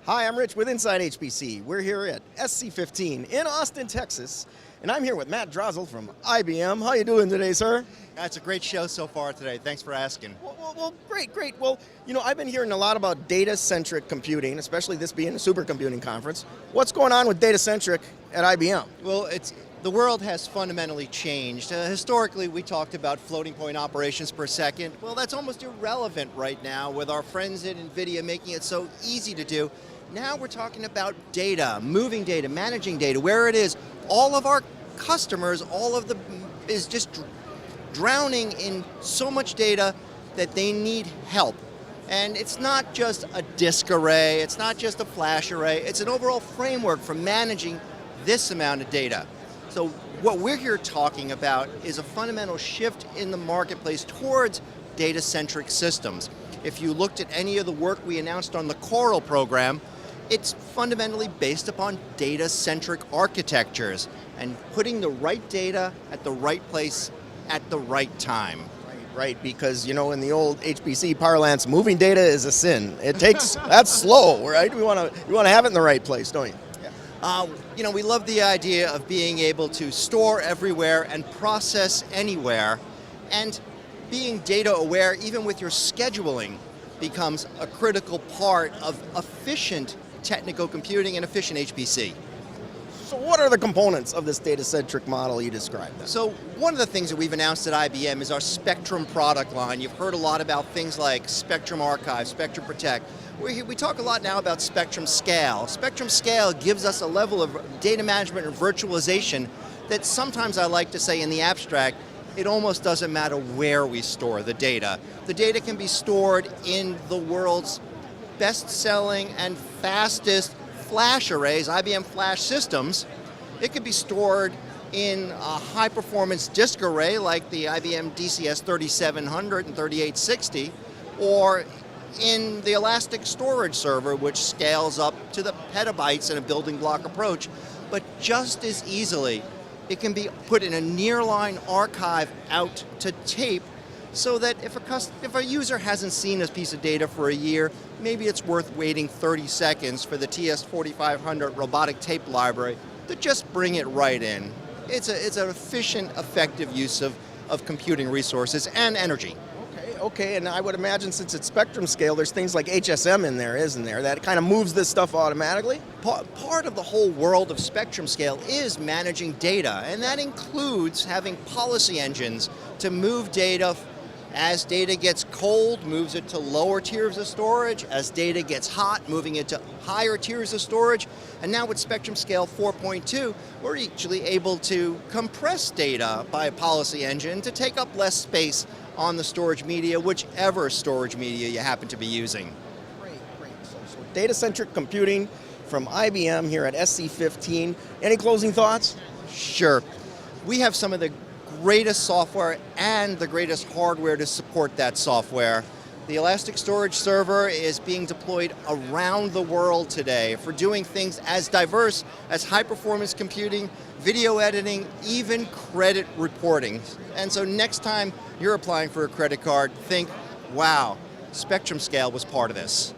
Hi, I'm Rich with insideHPC. We're here at SC15 in Austin, Texas, and I'm here with Matt Drahzal from IBM. How you doing today, sir? That's a great show so far today. Thanks for asking. Well, great. Well, I've been hearing a lot about data-centric computing, especially this being a supercomputing conference. What's going on with data-centric at IBM? Well, the world has fundamentally changed. Historically, we talked about floating point operations per second. Well, that's almost irrelevant right now with our friends at NVIDIA making it so easy to do. Now we're talking about data, moving data, managing data, where it is. All of our customers, is just drowning in so much data that they need help. And it's not just a disk array, it's not just a flash array, it's an overall framework for managing this amount of data. So what we're here talking about is a fundamental shift in the marketplace towards data-centric systems. If you looked at any of the work we announced on the Coral program, it's fundamentally based upon data-centric architectures and putting the right data at the right place at the right time. Right, because in the old HPC parlance, moving data is a sin. That's slow, right? You want to have it in the right place, don't you? We love the idea of being able to store everywhere and process anywhere, and being data aware, even with your scheduling, becomes a critical part of efficient technical computing and efficient HPC. So what are the components of this data-centric model you described? So one of the things that we've announced at IBM is our Spectrum product line. You've heard a lot about things like Spectrum Archive, Spectrum Protect. We talk a lot now about Spectrum Scale. Spectrum Scale gives us a level of data management and virtualization that sometimes I like to say in the abstract, it almost doesn't matter where we store the data. The data can be stored in the world's best-selling and fastest flash arrays, IBM flash systems. It could be stored in a high-performance disk array like the IBM DCS 3700 and 3860, or in the elastic storage server, which scales up to the petabytes in a building block approach. But just as easily, it can be put in a nearline archive out to tape, so that if a user hasn't seen a piece of data for a year, maybe it's worth waiting 30 seconds for the TS4500 robotic tape library to just bring it right in. It's an efficient, effective use of computing resources and energy. Okay, and I would imagine since it's spectrum scale, there's things like HSM in there, isn't there? That kind of moves this stuff automatically? Part of the whole world of spectrum scale is managing data, and that includes having policy engines to move data. As data gets cold, moves it to lower tiers of storage. As data gets hot, moving it to higher tiers of storage. And now with Spectrum Scale 4.2, we're actually able to compress data by a policy engine to take up less space on the storage media, whichever storage media you happen to be using. Great. So data-centric computing from IBM here at SC15. Any closing thoughts? Sure. We have some of the greatest software and the greatest hardware to support that software. The elastic storage server is being deployed around the world today for doing things as diverse as high-performance computing, video editing, even credit reporting. And so next time you're applying for a credit card, think, wow, Spectrum Scale was part of this.